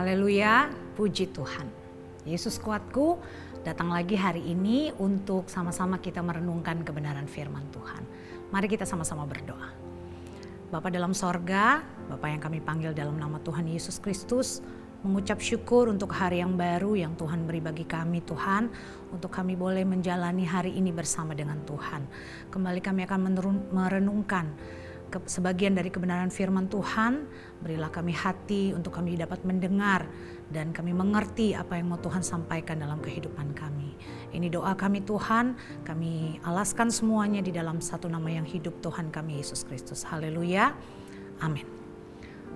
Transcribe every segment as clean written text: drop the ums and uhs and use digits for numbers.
Haleluya, puji Tuhan. Yesus kuatku, datang lagi hari ini untuk sama-sama kita merenungkan kebenaran firman Tuhan. Mari kita sama-sama berdoa. Bapa dalam sorga, Bapa yang kami panggil dalam nama Tuhan Yesus Kristus, mengucap syukur untuk hari yang baru yang Tuhan beri bagi kami Tuhan, untuk kami boleh menjalani hari ini bersama dengan Tuhan. Kembali kami akan merenungkan sebagian dari kebenaran firman Tuhan. Berilah kami hati untuk kami dapat mendengar dan kami mengerti apa yang mau Tuhan sampaikan dalam kehidupan kami. Ini doa kami Tuhan, kami alaskan semuanya di dalam satu nama yang hidup, Tuhan kami Yesus Kristus. Haleluya, amin.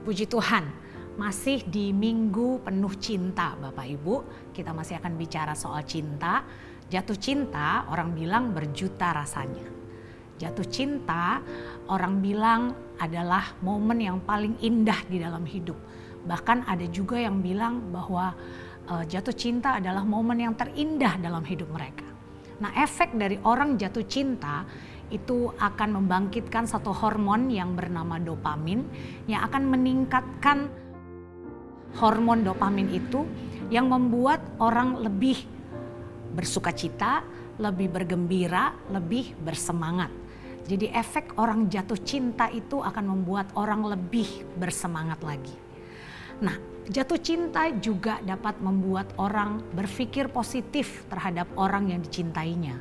Puji Tuhan, masih di minggu penuh cinta Bapak Ibu. Kita masih akan bicara soal cinta. Jatuh cinta orang bilang berjuta rasanya. Jatuh cinta orang bilang adalah momen yang paling indah di dalam hidup. Bahkan ada juga yang bilang bahwa jatuh cinta adalah momen yang terindah dalam hidup mereka. Nah, efek dari orang jatuh cinta itu akan membangkitkan satu hormon yang bernama dopamin, yang akan meningkatkan hormon dopamin itu yang membuat orang lebih bersukacita, lebih bergembira, lebih bersemangat. Jadi efek orang jatuh cinta itu akan membuat orang lebih bersemangat lagi. Nah, jatuh cinta juga dapat membuat orang berpikir positif terhadap orang yang dicintainya.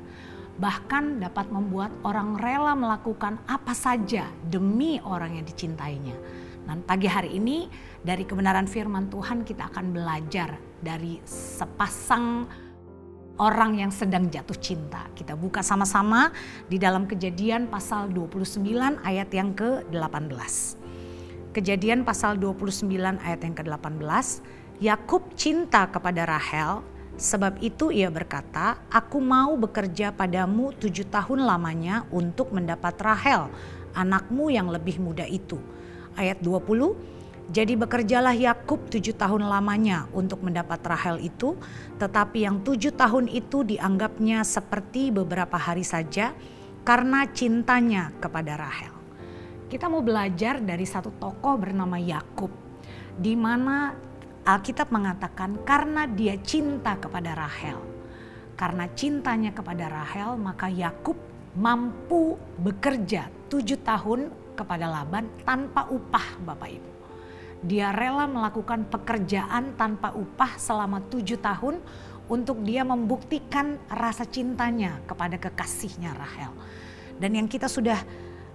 Bahkan dapat membuat orang rela melakukan apa saja demi orang yang dicintainya. Dan pagi hari ini dari kebenaran firman Tuhan kita akan belajar dari sepasang orang yang sedang jatuh cinta. Kita buka sama-sama di dalam Kejadian pasal 29 ayat yang ke-18. Kejadian pasal 29 ayat yang ke-18. Yakub cinta kepada Rahel, sebab itu ia berkata, "Aku mau bekerja padamu 7 tahun lamanya untuk mendapat Rahel, anakmu yang lebih muda itu." Ayat 20. Jadi bekerjalah Yakub 7 tahun lamanya untuk mendapat Rahel itu, tetapi yang 7 tahun itu dianggapnya seperti beberapa hari saja karena cintanya kepada Rahel. Kita mau belajar dari satu tokoh bernama Yakub, di mana Alkitab mengatakan karena dia cinta kepada Rahel. Karena cintanya kepada Rahel, maka Yakub mampu bekerja 7 tahun kepada Laban tanpa upah Bapak Ibu. Dia rela melakukan pekerjaan tanpa upah selama 7 tahun untuk dia membuktikan rasa cintanya kepada kekasihnya Rahel. Dan yang kita sudah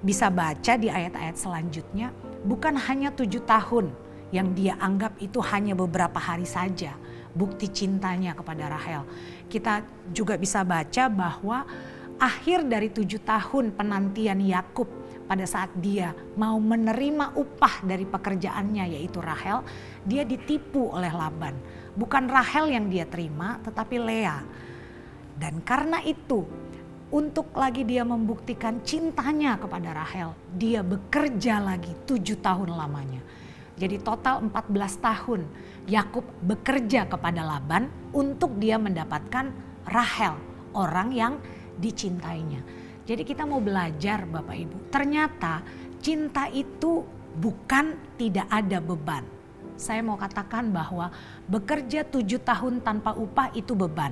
bisa baca di ayat-ayat selanjutnya, bukan hanya 7 tahun yang dia anggap itu hanya beberapa hari saja bukti cintanya kepada Rahel. Kita juga bisa baca bahwa akhir dari 7 tahun penantian Yakub pada saat dia mau menerima upah dari pekerjaannya yaitu Rahel, dia ditipu oleh Laban. Bukan Rahel yang dia terima tetapi Lea. Dan karena itu untuk lagi dia membuktikan cintanya kepada Rahel, dia bekerja lagi 7 tahun lamanya. Jadi total 14 tahun Yakub bekerja kepada Laban untuk dia mendapatkan Rahel, orang yang dicintainya. Jadi kita mau belajar Bapak Ibu, ternyata cinta itu bukan tidak ada beban. Saya mau katakan bahwa bekerja 7 tahun tanpa upah itu beban.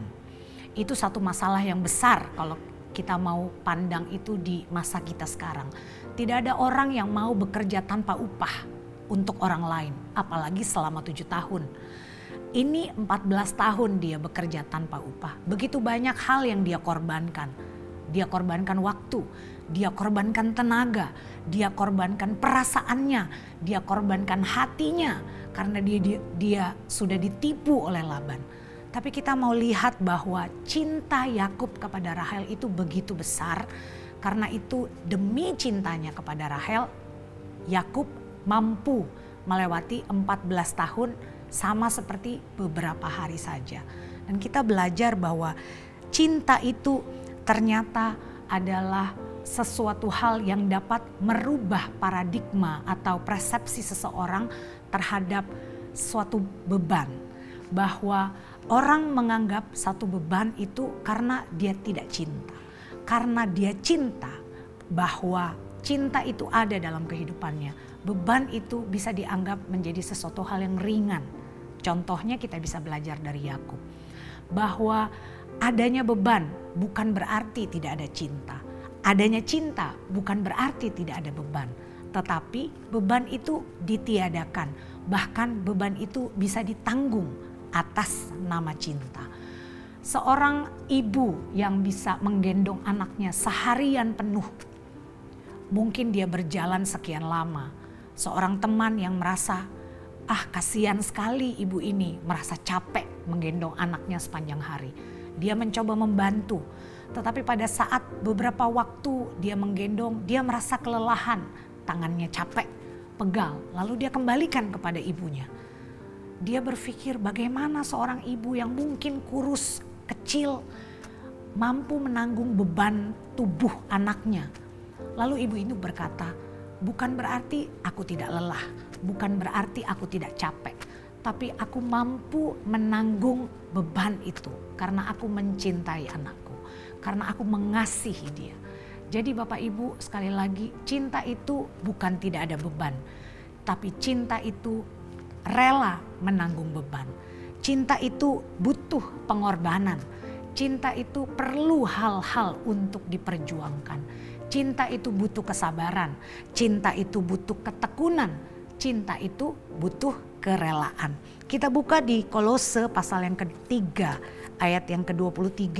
Itu satu masalah yang besar kalau kita mau pandang itu di masa kita sekarang. Tidak ada orang yang mau bekerja tanpa upah untuk orang lain, apalagi selama 7 tahun. Ini 14 tahun dia bekerja tanpa upah. Begitu banyak hal yang dia korbankan. Dia korbankan waktu, dia korbankan tenaga, dia korbankan perasaannya, dia korbankan hatinya karena dia sudah ditipu oleh Laban. Tapi kita mau lihat bahwa cinta Yakub kepada Rahel itu begitu besar. Karena itu demi cintanya kepada Rahel, Yakub mampu melewati 14 tahun sama seperti beberapa hari saja. Dan kita belajar bahwa cinta itu ternyata adalah sesuatu hal yang dapat merubah paradigma atau persepsi seseorang terhadap suatu beban. Bahwa orang menganggap satu beban itu karena dia tidak cinta. Karena dia cinta, bahwa cinta itu ada dalam kehidupannya. Beban itu bisa dianggap menjadi sesuatu hal yang ringan. Contohnya kita bisa belajar dari Yakub. Bahwa adanya beban bukan berarti tidak ada cinta. Adanya cinta bukan berarti tidak ada beban. Tetapi beban itu ditiadakan. Bahkan beban itu bisa ditanggung atas nama cinta. Seorang ibu yang bisa menggendong anaknya seharian penuh. Mungkin dia berjalan sekian lama. Seorang teman yang merasa, kasihan sekali ibu ini, merasa capek menggendong anaknya sepanjang hari. Dia mencoba membantu, tetapi pada saat beberapa waktu dia menggendong, dia merasa kelelahan, tangannya capek, pegal, lalu dia kembalikan kepada ibunya. Dia berpikir bagaimana seorang ibu yang mungkin kurus, kecil, mampu menanggung beban tubuh anaknya. Lalu ibu itu berkata, bukan berarti aku tidak lelah, bukan berarti aku tidak capek, tapi aku mampu menanggung beban itu karena aku mencintai anakku, karena aku mengasihi dia. Jadi Bapak Ibu, sekali lagi, cinta itu bukan tidak ada beban, tapi cinta itu rela menanggung beban. Cinta itu butuh pengorbanan. Cinta itu perlu hal-hal untuk diperjuangkan. Cinta itu butuh kesabaran. Cinta itu butuh ketekunan. Cinta itu butuh kerelaan. Kita buka di Kolose pasal yang ketiga ayat yang ke-23.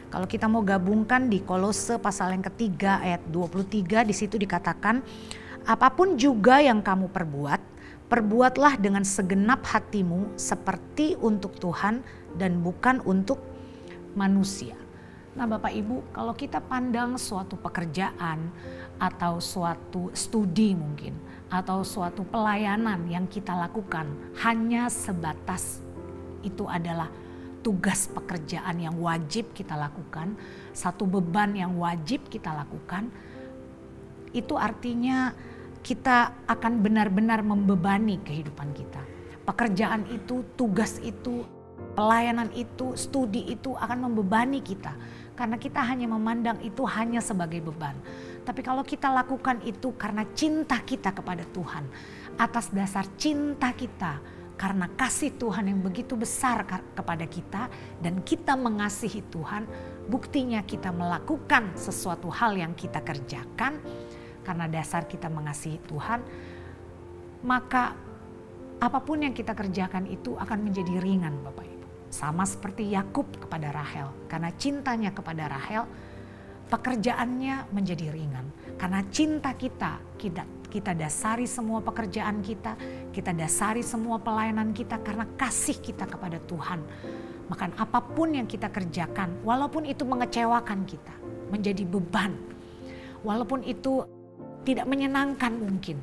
Kalau kita mau gabungkan di Kolose pasal yang ketiga ayat 23, di situ dikatakan, apapun juga yang kamu perbuat, perbuatlah dengan segenap hatimu seperti untuk Tuhan dan bukan untuk manusia. Nah Bapak Ibu, kalau kita pandang suatu pekerjaan atau suatu studi mungkin, atau suatu pelayanan yang kita lakukan hanya sebatas itu adalah tugas pekerjaan yang wajib kita lakukan, satu beban yang wajib kita lakukan, itu artinya kita akan benar-benar membebani kehidupan kita. Pekerjaan itu, tugas itu, pelayanan itu, studi itu akan membebani kita. Karena kita hanya memandang itu hanya sebagai beban. Tapi kalau kita lakukan itu karena cinta kita kepada Tuhan. Atas dasar cinta kita karena kasih Tuhan yang begitu besar kepada kita. Dan kita mengasihi Tuhan. Buktinya kita melakukan sesuatu hal yang kita kerjakan. Karena dasar kita mengasihi Tuhan. Maka apapun yang kita kerjakan itu akan menjadi ringan Bapak Ibu. Sama seperti Yakub kepada Rahel. Karena cintanya kepada Rahel, pekerjaannya menjadi ringan. Karena cinta kita dasari semua pekerjaan kita dasari semua pelayanan kita karena kasih kita kepada Tuhan. Maka apapun yang kita kerjakan, walaupun itu mengecewakan kita, menjadi beban, walaupun itu tidak menyenangkan mungkin,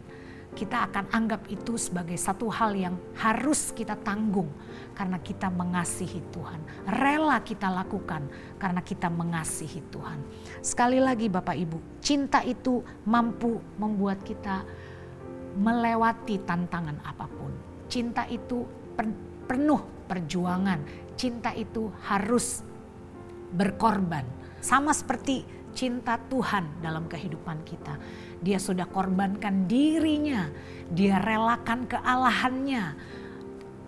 kita akan anggap itu sebagai satu hal yang harus kita tanggung karena kita mengasihi Tuhan. Rela kita lakukan karena kita mengasihi Tuhan. Sekali lagi Bapak Ibu, cinta itu mampu membuat kita melewati tantangan apapun. Cinta itu penuh perjuangan. Cinta itu harus berkorban. Sama seperti cinta Tuhan dalam kehidupan kita. Dia sudah korbankan dirinya, dia relakan kealahannya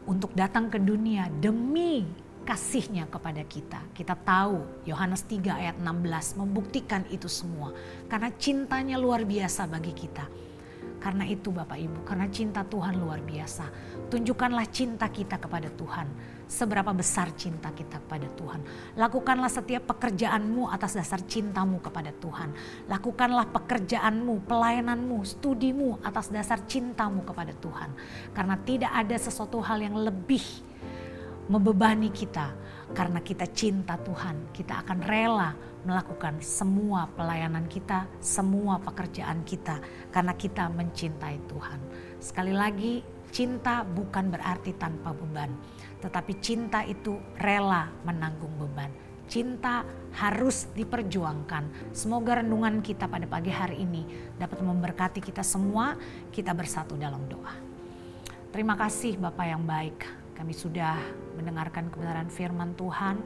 untuk datang ke dunia demi kasihnya kepada kita. Kita tahu Yohanes 3 ayat 16 membuktikan itu semua. Karena cintanya luar biasa bagi kita. Karena itu Bapak Ibu, karena cinta Tuhan luar biasa. Tunjukkanlah cinta kita kepada Tuhan. Seberapa besar cinta kita kepada Tuhan. Lakukanlah setiap pekerjaanmu atas dasar cintamu kepada Tuhan. Lakukanlah pekerjaanmu, pelayananmu, studimu atas dasar cintamu kepada Tuhan. Karena tidak ada sesuatu hal yang lebih membebani kita. Karena kita cinta Tuhan, kita akan rela melakukan semua pelayanan kita, semua pekerjaan kita. Karena kita mencintai Tuhan. Sekali lagi, cinta bukan berarti tanpa beban. Tetapi cinta itu rela menanggung beban. Cinta harus diperjuangkan. Semoga renungan kita pada pagi hari ini dapat memberkati kita semua. Kita bersatu dalam doa. Terima kasih Bapa yang baik. Kami sudah mendengarkan kebenaran firman Tuhan.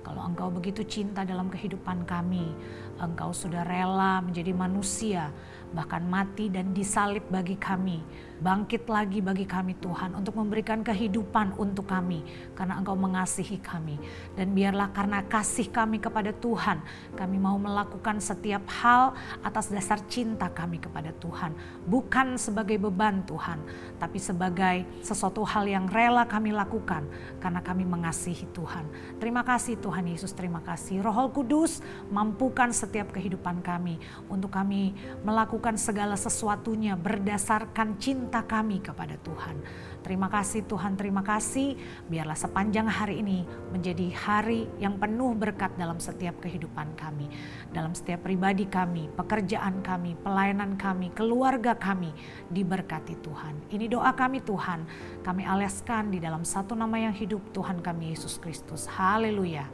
Kalau Engkau begitu cinta dalam kehidupan kami, Engkau sudah rela menjadi manusia, bahkan mati dan disalib bagi kami, bangkit lagi bagi kami Tuhan, untuk memberikan kehidupan untuk kami, karena Engkau mengasihi kami. Dan biarlah karena kasih kami kepada Tuhan, kami mau melakukan setiap hal atas dasar cinta kami kepada Tuhan. Bukan sebagai beban Tuhan, tapi sebagai sesuatu hal yang rela kami lakukan, karena kami mengasihi Tuhan. Terima kasih Tuhan Yesus, terima kasih. Roh Kudus, mampukan setiap kehidupan kami, untuk kami melakukan segala sesuatunya berdasarkan cinta kami kepada Tuhan. Terima kasih Tuhan, terima kasih. Biarlah sepanjang hari ini menjadi hari yang penuh berkat dalam setiap kehidupan kami, dalam setiap pribadi kami, pekerjaan kami, pelayanan kami, keluarga kami diberkati Tuhan. Ini doa kami Tuhan, kami alaskan di dalam satu nama yang hidup, Tuhan kami Yesus Kristus. Haleluya.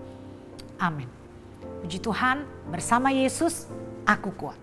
Amin. Puji Tuhan, bersama Yesus aku kuat.